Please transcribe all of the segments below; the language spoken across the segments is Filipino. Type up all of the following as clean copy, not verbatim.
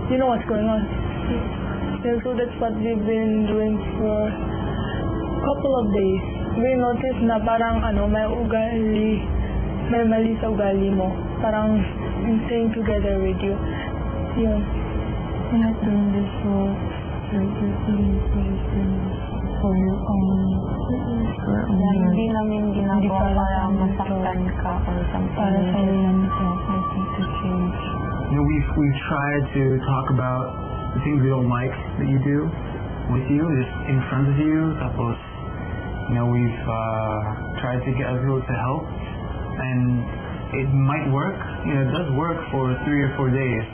you know what's going on. Yeah, so that's what we've been doing for a couple of days. We noticed na parang may mali sa ugali mo. Parang I'm staying together with you. Yun. We're not doing this for for your own. Hindi namin ginagawa para masaktan ka or something. Para sa lang ito. To change. We've tried to talk about the things we don't like that you do with you, just in front of you. Tapos, we've tried to get other people to help, and it might work. It does work for 3 or 4 days,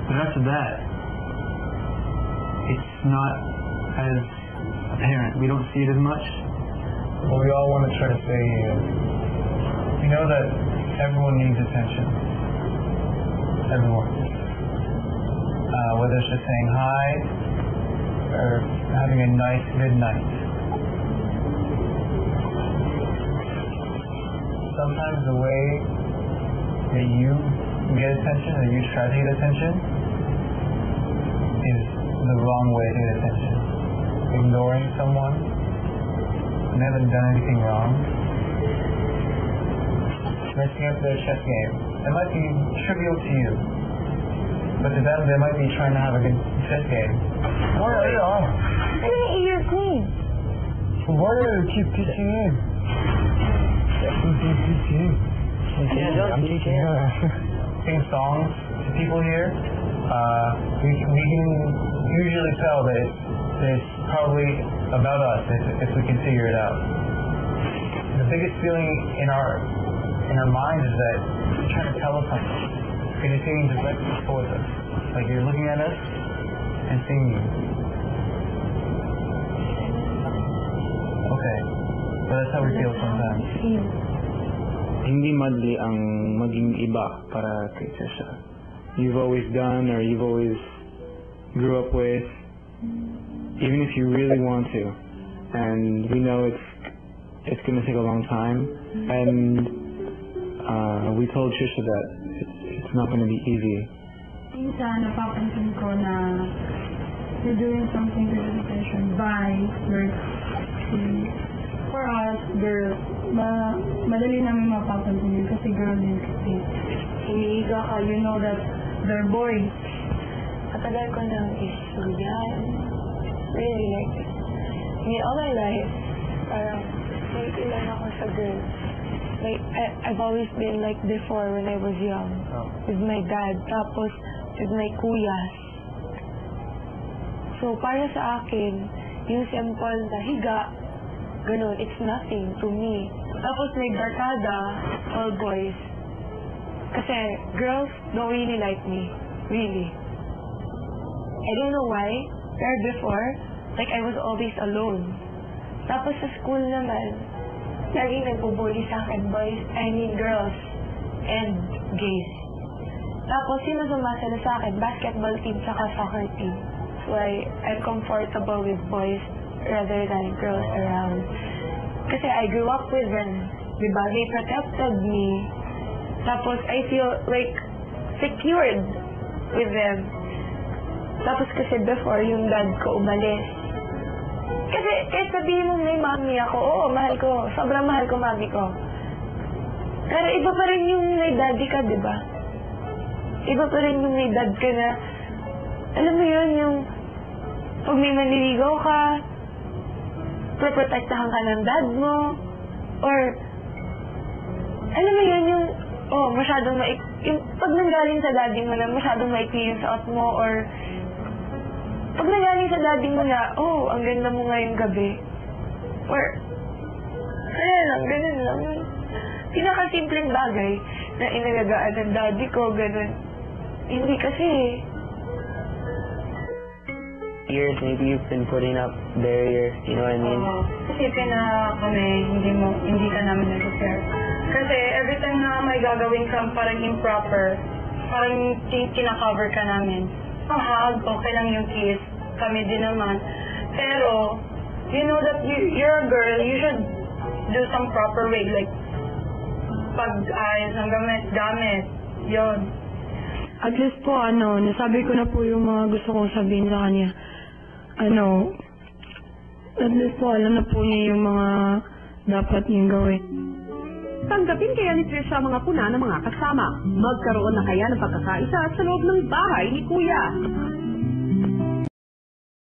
but after that, it's not as apparent. We don't see it as much. What we all want to try to say is, we know that everyone needs attention. Everyone. Whether it's just saying hi or having a nice good night. Sometimes the way that you get attention, that you try to get attention, is the wrong way to get attention. Ignoring someone when they haven't done anything wrong. Messing up their chess game. It might be trivial to you, but to them they might be trying to have a good chess game. Why are you on? I didn't eat your queen. Why do you keep teaching him? I'm teaching her. Sing songs to people here. We can usually tell that it's probably about us if we can figure it out. The biggest feeling in our minds is that you're trying to tell us something. Because you're singing directly towards us. Like you're looking at us and singing. Okay. But that's how we feel sometimes. Hindi madli ang maging iba para kay Trisha. You've always done or you've always grew up with, even if you really want to. And we know it's going to take a long time. And we told Trisha that it's not going to be easy. Minsan, napapansin ko na you're doing something to the depression by for us, girls, madali namin mapapansin yun kasi girl din kasi. Umiiga ka, you know that they're boys. Matagal ko nang issue yan. Really, like, all my life, parang, naiilan ako sa girl. Like, I've always been like before when I was young. With my dad, tapos with my kuyas. So, para sa akin, yung simple na higa, ganun, it's nothing to me. Tapos may barkada, all boys. Kasi girls don't really like me. Really. I don't know why. Pero before, like I was always alone. Tapos sa school naman, laging nagbubully sa akin, girls and gays. Tapos sino sumasala sa akin? Basketball team saka soccer team. So I'm comfortable with boys rather than girls around. Kasi I grew up with them. Diba? They protected me. Tapos I feel like secured with them. Tapos kasi before yung dad ko umalis. Kasi sabihin mo may mami ako, oo, mahal ko. Sobrang mahal ko mami ko. Pero iba pa rin yung may daddy ka, diba? Iba pa rin yung may dad ka na, alam mo yun, yung pag may maniligaw ka, proprotektahan ka ng dad mo, or, alam mo yun, yung, masyadong yung pag nanggaling sa daddy mo na, masyadong maikli yung suot mo, or, pag nanggaling sa daddy mo na, ang ganda mo ngayong gabi, or, ganun lang, pinakasimpleng bagay na inalagaan ng daddy ko, ganun. Hindi kasi, years, maybe you've been putting up barriers, you know what I mean? Isipin na kami, hindi ka namin nag-share. Kasi every time na may gagawin kang parang improper, parang kinakover ka namin. Ang hug, okay lang yung kiss, kami din naman. Pero, you know that you're a girl, you should do some proper way, like, pag-ayos ng gamit, yun. At least po, nasabi ko na po yung mga gusto kong sabihin sa kanya. At least po, alam na po niya yung mga dapat niyang gawin. Tanggapin kaya ni Trisha ang mga puna ng mga kasama. Magkaroon na kaya ng pagkakaisa sa loob ng bahay ni Kuya.